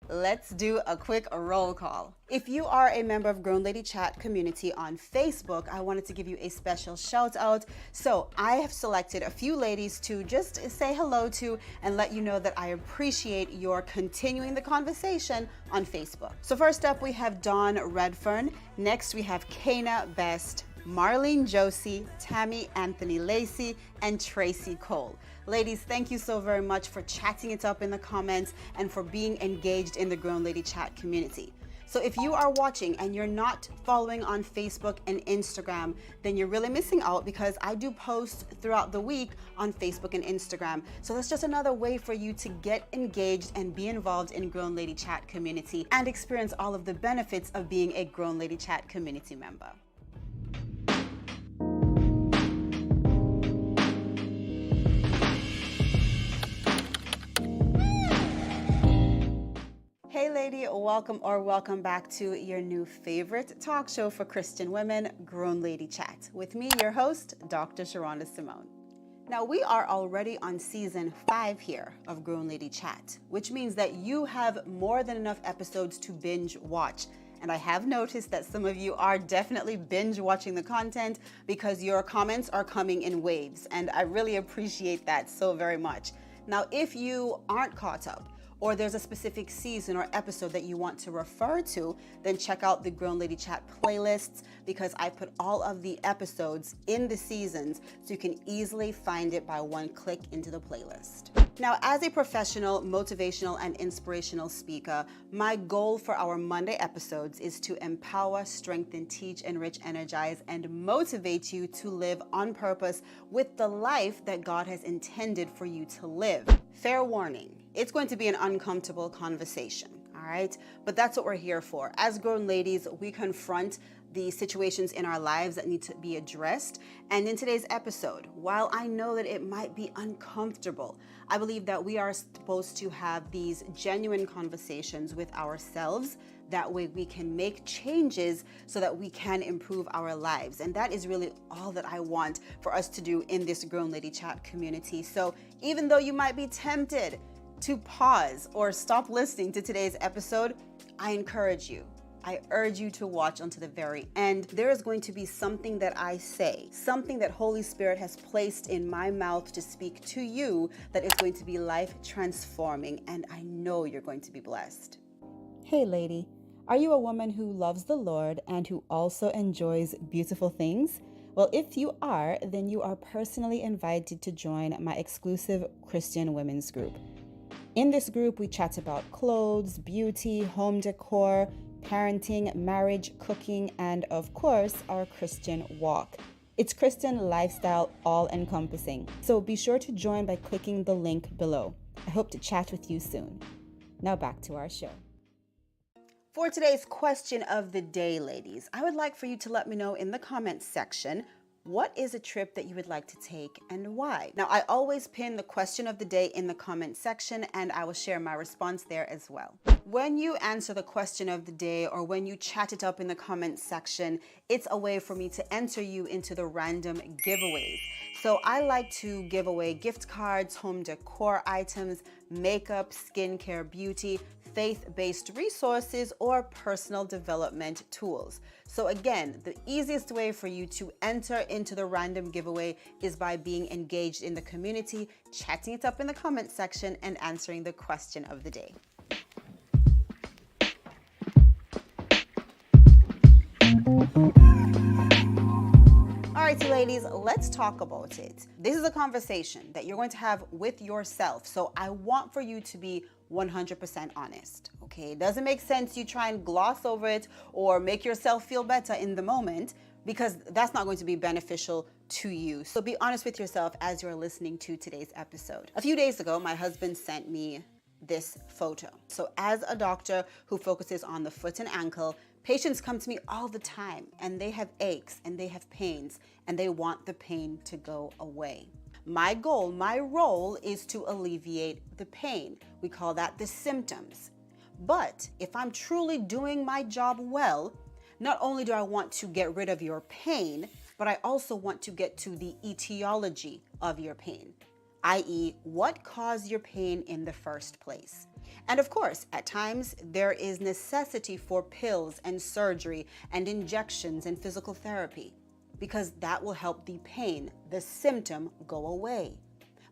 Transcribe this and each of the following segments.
Let's do a quick roll call. If you are a member of Grown Lady Chat community on Facebook, I wanted to give you a special shout out. So I have selected a few ladies to just say hello to and let you know that I appreciate your continuing the conversation on Facebook. So first up, we have Dawn Redfern. Next, we have Kana Best, Marlene Josie, Tammy Anthony Lacey, and Tracy Cole. Ladies, thank you so very much for chatting it up in the comments and for being engaged in the Grown Lady Chat community. So if you are watching and you're not following on Facebook and Instagram, then you're really missing out because I do post throughout the week on Facebook and Instagram. So that's just another way for you to get engaged and be involved in Grown Lady Chat community and experience all of the benefits of being a Grown Lady Chat community member. Hey lady, welcome back to your new favorite talk show for Christian women, Grown Lady Chat. With me, your host, Dr. Sherunda Simone. Now we are already on season 5 here of Grown Lady Chat, which means that you have more than enough episodes to binge watch. And I have noticed that some of you are definitely binge watching the content because your comments are coming in waves. And I really appreciate that so very much. Now, if you aren't caught up, or there's a specific season or episode that you want to refer to, then check out the Grown Lady Chat playlists because I put all of the episodes in the seasons so you can easily find it by one click into the playlist. Now, as a professional, motivational, and inspirational speaker, my goal for our Monday episodes is to empower, strengthen, teach, enrich, energize, and motivate you to live on purpose with the life that God has intended for you to live. Fair warning, it's going to be an uncomfortable conversation, all right? But that's what we're here for. As grown ladies, we confront the situations in our lives that need to be addressed. And in today's episode, while I know that it might be uncomfortable, I believe that we are supposed to have these genuine conversations with ourselves. That way we can make changes so that we can improve our lives. And that is really all that I want for us to do in this Grown Lady Chat community. So even though you might be tempted to pause or stop listening to today's episode, I urge you to watch until the very end. There is going to be something that I say, something that Holy Spirit has placed in my mouth to speak to you that is going to be life transforming, and I know you're going to be blessed. Hey lady, are you a woman who loves the Lord and who also enjoys beautiful things? Well, if you are, then you are personally invited to join my exclusive Christian women's group. In this group, we chat about clothes, beauty, home decor, parenting, marriage, cooking, and of course, our Christian walk. It's Christian lifestyle all-encompassing. So be sure to join by clicking the link below. I hope to chat with you soon. Now back to our show. For today's question of the day, ladies, I would like for you to let me know in the comments section, what is a trip that you would like to take and why? Now, I always pin the question of the day in the comment section and I will share my response there as well. When you answer the question of the day or when you chat it up in the comment section, it's a way for me to enter you into the random giveaways. So I like to give away gift cards, home decor items, makeup, skincare, beauty, faith-based resources, or personal development tools. So again, the easiest way for you to enter into the random giveaway is by being engaged in the community, chatting it up in the comment section, and answering the question of the day. Alrighty, ladies, let's talk about it. This is a conversation that you're going to have with yourself. So I want for you to be 100% honest, okay? It doesn't make sense you try and gloss over it or make yourself feel better in the moment because that's not going to be beneficial to you. So be honest with yourself as you're listening to today's episode. A few days ago, my husband sent me this photo. So as a doctor who focuses on the foot and ankle, patients come to me all the time and they have aches and they have pains and they want the pain to go away. My goal, my role is to alleviate the pain. We call that the symptoms. But if I'm truly doing my job well, not only do I want to get rid of your pain, but I also want to get to the etiology of your pain, i.e., what caused your pain in the first place. And of course, at times, there is necessity for pills and surgery and injections and physical therapy, because that will help the pain, the symptom, go away.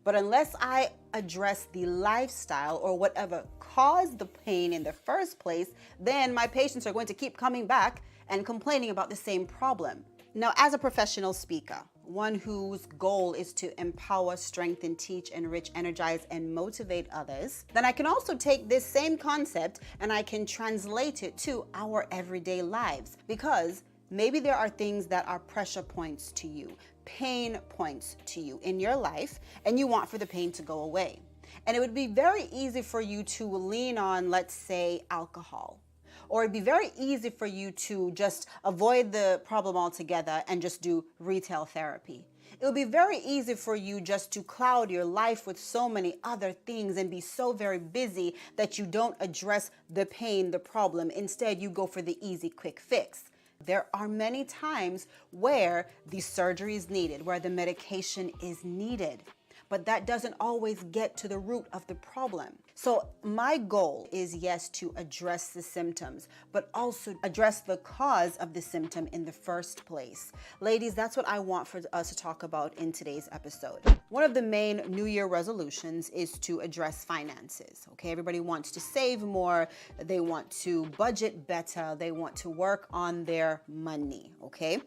But unless I address the lifestyle or whatever caused the pain in the first place, then my patients are going to keep coming back and complaining about the same problem. Now, as a professional speaker, one whose goal is to empower, strengthen, teach, enrich, energize, and motivate others, then I can also take this same concept and I can translate it to our everyday lives, because maybe there are things that are pressure points to you, pain points to you in your life, and you want for the pain to go away. And it would be very easy for you to lean on, let's say, alcohol. Or it'd be very easy for you to just avoid the problem altogether and just do retail therapy. It would be very easy for you just to cloud your life with so many other things and be so very busy that you don't address the pain, the problem. Instead, you go for the easy, quick fix. There are many times where the surgery is needed, where the medication is needed, but that doesn't always get to the root of the problem. So my goal is, yes, to address the symptoms, but also address the cause of the symptom in the first place. Ladies, that's what I want for us to talk about in today's episode. One of the main New Year resolutions is to address finances. Okay, everybody wants to save more, they want to budget better, they want to work on their money. Okay,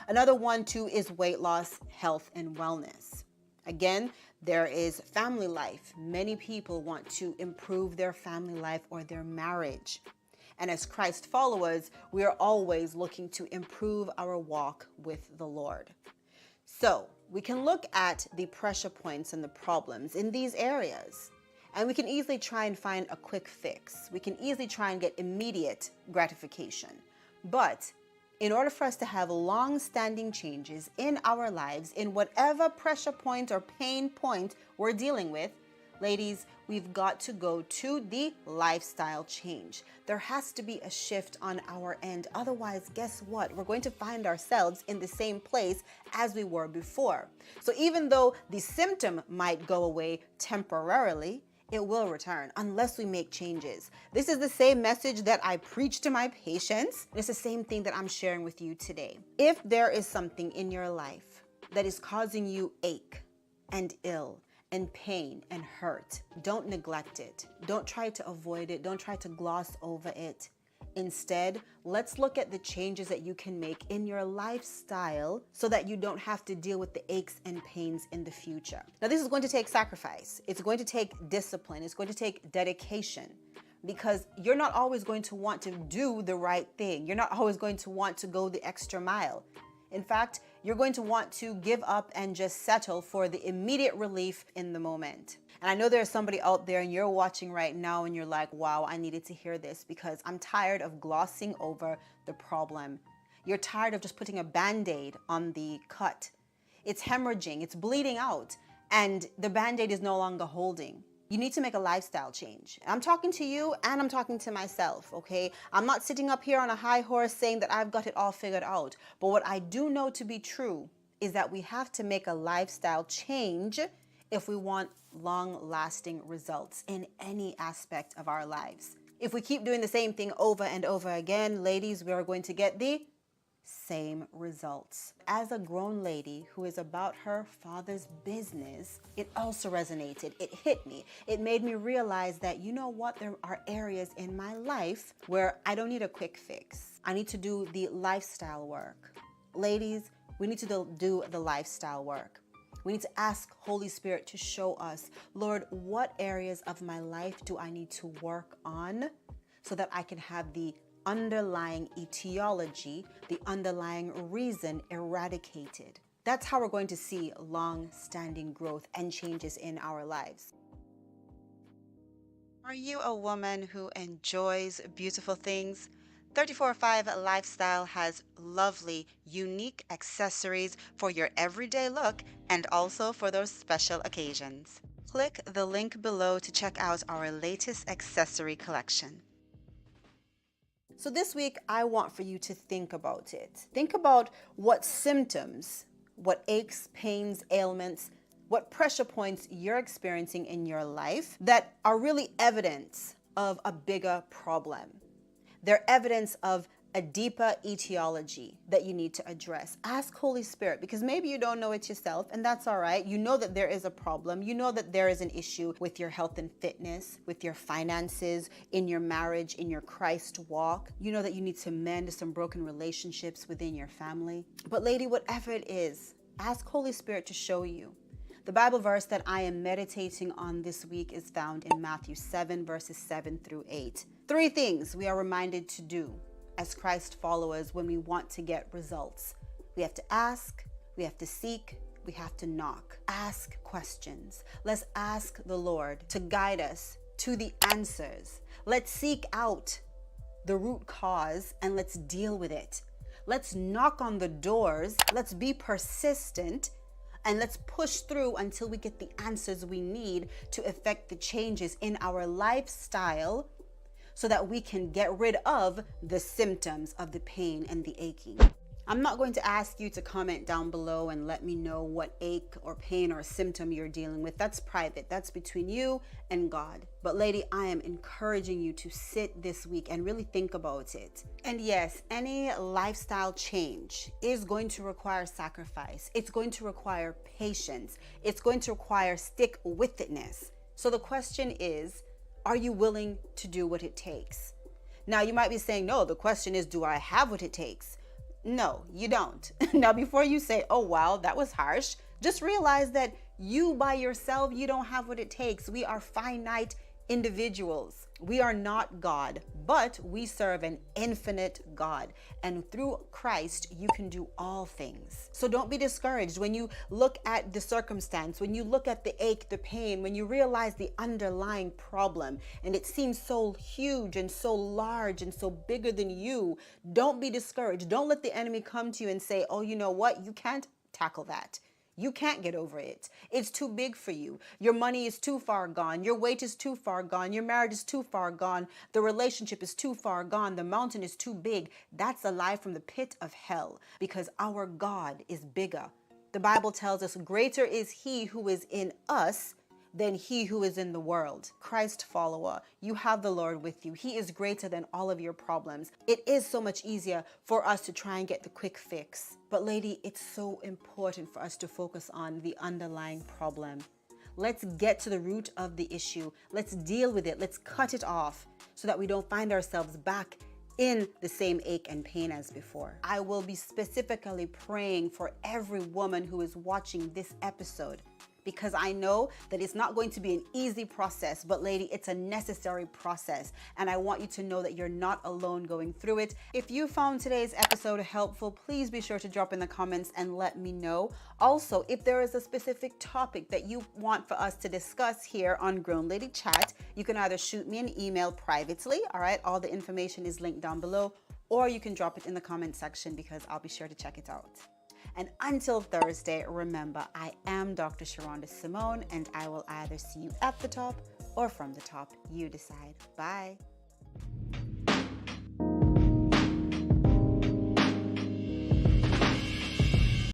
another one too is weight loss, health, and wellness. Again, there is family life. Many people want to improve their family life or their marriage. And as Christ followers, we are always looking to improve our walk with the Lord. So we can look at the pressure points and the problems in these areas, and we can easily try and find a quick fix. We can easily try and get immediate gratification. But in order for us to have long-standing changes in our lives, in whatever pressure point or pain point we're dealing with, ladies, we've got to go to the lifestyle change. There has to be a shift on our end. Otherwise, guess what? We're going to find ourselves in the same place as we were before. So even though the symptom might go away temporarily, it will return unless we make changes. This is the same message that I preach to my patients. It's the same thing that I'm sharing with you today. If there is something in your life that is causing you ache and ill and pain and hurt, don't neglect it. Don't try to avoid it. Don't try to gloss over it. Instead, let's look at the changes that you can make in your lifestyle so that you don't have to deal with the aches and pains in the future. Now, this is going to take sacrifice. It's going to take discipline. It's going to take dedication, because you're not always going to want to do the right thing. You're not always going to want to go the extra mile. In fact, you're going to want to give up and just settle for the immediate relief in the moment. And I know there's somebody out there and you're watching right now and you're like, wow, I needed to hear this because I'm tired of glossing over the problem. You're tired of just putting a Band-Aid on the cut. It's hemorrhaging, it's bleeding out, and the Band-Aid is no longer holding. You need to make a lifestyle change. I'm talking to you and I'm talking to myself, okay? I'm not sitting up here on a high horse saying that I've got it all figured out. But what I do know to be true is that we have to make a lifestyle change if we want long-lasting results in any aspect of our lives. If we keep doing the same thing over and over again, ladies, we are going to get the same results. As a grown lady who is about her father's business, it also resonated. It hit me. It made me realize that, you know what, there are areas in my life where I don't need a quick fix. I need to do the lifestyle work. Ladies, we need to do the lifestyle work. We need to ask Holy Spirit to show us, Lord, what areas of my life do I need to work on so that I can have the underlying etiology, the underlying reason eradicated. That's how we're going to see long-standing growth and changes in our lives. Are you a woman who enjoys beautiful things? 34/5 Lifestyle has lovely, unique accessories for your everyday look and also for those special occasions. Click the link below to check out our latest accessory collection. So this week, I want for you to think about it. Think about what symptoms, what aches, pains, ailments, what pressure points you're experiencing in your life that are really evidence of a bigger problem. They're evidence of a deeper etiology that you need to address. Ask Holy Spirit, because maybe you don't know it yourself, and that's all right. You know that there is a problem. You know that there is an issue with your health and fitness, with your finances, in your marriage, in your Christ walk. You know that you need to mend some broken relationships within your family. But lady, whatever it is, ask Holy Spirit to show you. The Bible verse that I am meditating on this week is found in Matthew 7, verses 7 through 8. 3 things we are reminded to do as Christ followers when we want to get results. We have to ask, we have to seek, we have to knock. Ask questions. Let's ask the Lord to guide us to the answers. Let's seek out the root cause and let's deal with it. Let's knock on the doors. Let's be persistent. And let's push through until we get the answers we need to effect the changes in our lifestyle so that we can get rid of the symptoms of the pain and the aching. I'm not going to ask you to comment down below and let me know what ache or pain or symptom you're dealing with. That's private. That's between you and God. But lady, I am encouraging you to sit this week and really think about it. And yes, any lifestyle change is going to require sacrifice. It's going to require patience. It's going to require stick-with-itness. So the question is, are you willing to do what it takes? Now, you might be saying, no, the question is, do I have what it takes? No, you don't. Now, before you say, oh, wow, that was harsh, just realize that you by yourself, you don't have what it takes. We are finite individuals. We are not God, but we serve an infinite God. And through Christ, you can do all things. So don't be discouraged when you look at the circumstance, when you look at the ache, the pain, when you realize the underlying problem, and it seems so huge and so large and so bigger than you. Don't be discouraged. Don't let the enemy come to you and say, oh, you know what? You can't tackle that. You can't get over it. It's too big for you. Your money is too far gone. Your weight is too far gone. Your marriage is too far gone. The relationship is too far gone. The mountain is too big. That's a lie from the pit of hell, because our God is bigger. The Bible tells us greater is he who is in us than he who is in the world. Christ follower, you have the Lord with you. He is greater than all of your problems. It is so much easier for us to try and get the quick fix. But lady, it's so important for us to focus on the underlying problem. Let's get to the root of the issue. Let's deal with it. Let's cut it off so that we don't find ourselves back in the same ache and pain as before. I will be specifically praying for every woman who is watching this episode, because I know that it's not going to be an easy process, but lady, it's a necessary process. And I want you to know that you're not alone going through it. If you found today's episode helpful, please be sure to drop in the comments and let me know. Also, if there is a specific topic that you want for us to discuss here on Grown Lady Chat, you can either shoot me an email privately, all right? All the information is linked down below, or you can drop it in the comment section because I'll be sure to check it out. And until Thursday, remember, I am Dr. Sherunda Simone, and I will either see you at the top or from the top. You decide. Bye.